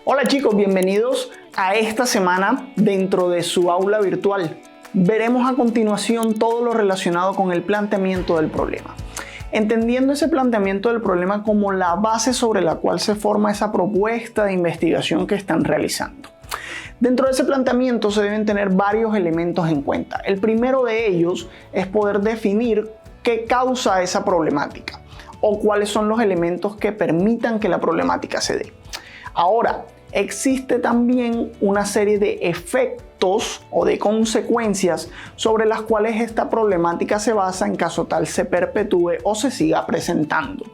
Hola chicos, bienvenidos a esta semana dentro de su aula virtual. Veremos a continuación todo lo relacionado con el planteamiento del problema. Entendiendo ese planteamiento del problema como la base sobre la cual se forma esa propuesta de investigación que están realizando. Dentro de ese planteamiento se deben tener varios elementos en cuenta. El primero de ellos es poder definir qué causa esa problemática o cuáles son los elementos que permitan que la problemática se dé. Ahora, existe también una serie de efectos o de consecuencias sobre las cuales esta problemática se basa en caso tal se perpetúe o se siga presentando.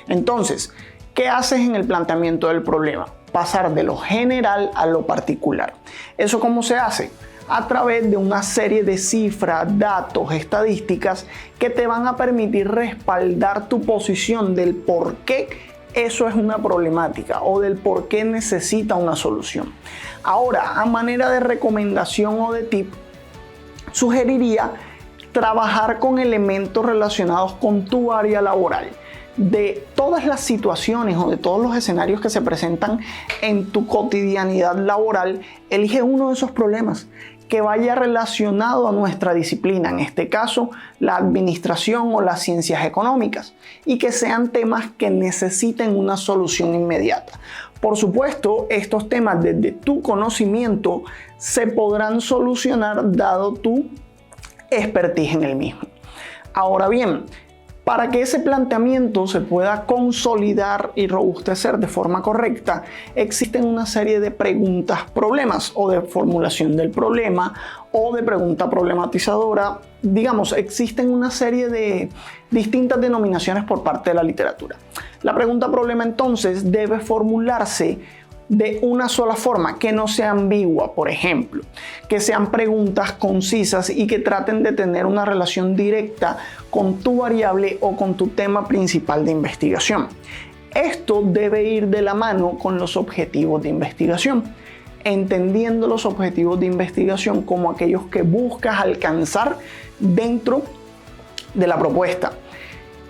Entonces, ¿qué haces en el planteamiento del problema? Pasar de lo general a lo particular. ¿Eso cómo se hace? A través de una serie de cifras, datos, estadísticas que te van a permitir respaldar tu posición del por qué eso es una problemática o del por qué necesita una solución. Ahora, a manera de recomendación o de tip, sugeriría trabajar con elementos relacionados con tu área laboral. De todas las situaciones o de todos los escenarios que se presentan en tu cotidianidad laboral, elige uno de esos problemas que vaya relacionado a nuestra disciplina, en este caso la administración o las ciencias económicas, y que sean temas que necesiten una solución inmediata. Por supuesto, estos temas desde tu conocimiento se podrán solucionar dado tu expertise en el mismo. Ahora bien, para que ese planteamiento se pueda consolidar y robustecer de forma correcta, existen una serie de preguntas problemas o de formulación del problema o de pregunta problematizadora. Digamos, existen una serie de distintas denominaciones por parte de la literatura. La pregunta problema entonces debe formularse de una sola forma, que no sea ambigua, por ejemplo, que sean preguntas concisas y que traten de tener una relación directa con tu variable o con tu tema principal de investigación. Esto debe ir de la mano con los objetivos de investigación, entendiendo los objetivos de investigación como aquellos que buscas alcanzar dentro de la propuesta.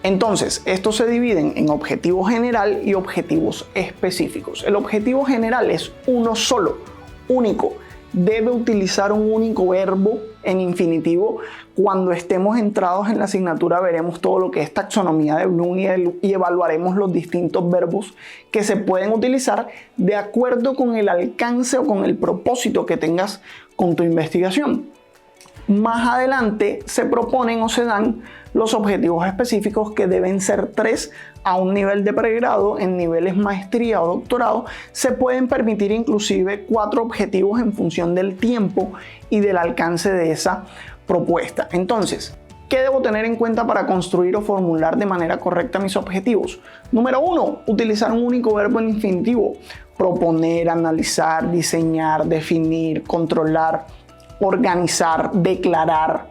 Entonces, estos se dividen en objetivo general y objetivos específicos. El objetivo general es uno solo, único. Debe utilizar un único verbo en infinitivo. Cuando estemos entrados en la asignatura veremos todo lo que es taxonomía de Bloom y evaluaremos los distintos verbos que se pueden utilizar de acuerdo con el alcance o con el propósito que tengas con tu investigación. Más adelante se proponen o se dan los objetivos específicos, que deben ser 3 a un nivel de pregrado. En niveles maestría o doctorado se pueden permitir inclusive 4 objetivos en función del tiempo y del alcance de esa propuesta. Entonces, ¿qué debo tener en cuenta para construir o formular de manera correcta mis objetivos? Número 1, utilizar un único verbo en infinitivo. Proponer, analizar, diseñar, definir, controlar, organizar, declarar,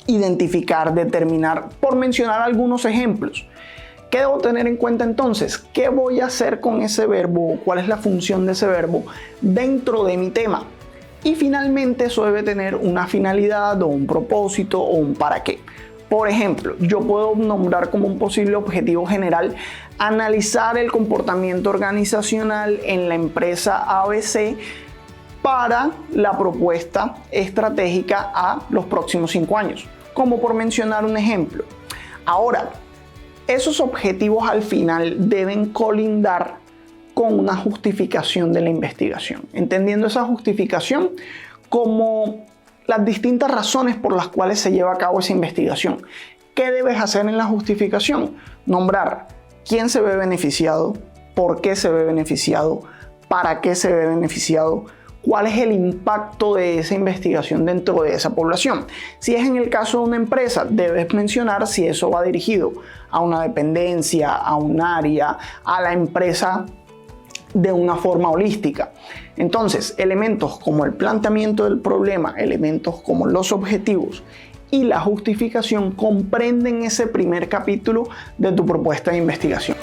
identificar, determinar, por mencionar algunos ejemplos. ¿Qué debo tener en cuenta entonces? ¿Qué voy a hacer con ese verbo? ¿Cuál es la función de ese verbo dentro de mi tema? Y finalmente eso debe tener una finalidad o un propósito o un para qué. Por ejemplo, yo puedo nombrar como un posible objetivo general analizar el comportamiento organizacional en la empresa ABC para la propuesta estratégica a los próximos 5 años, como por mencionar un ejemplo. Ahora, esos objetivos al final deben colindar con una justificación de la investigación, entendiendo esa justificación como las distintas razones por las cuales se lleva a cabo esa investigación. ¿Qué debes hacer en la justificación? Nombrar quién se ve beneficiado, por qué se ve beneficiado, para qué se ve beneficiado, cuál es el impacto de esa investigación dentro de esa población. Si es en el caso de una empresa, debes mencionar si eso va dirigido a una dependencia, a un área, a la empresa de una forma holística. Entonces, elementos como el planteamiento del problema, elementos como los objetivos y la justificación comprenden ese primer capítulo de tu propuesta de investigación.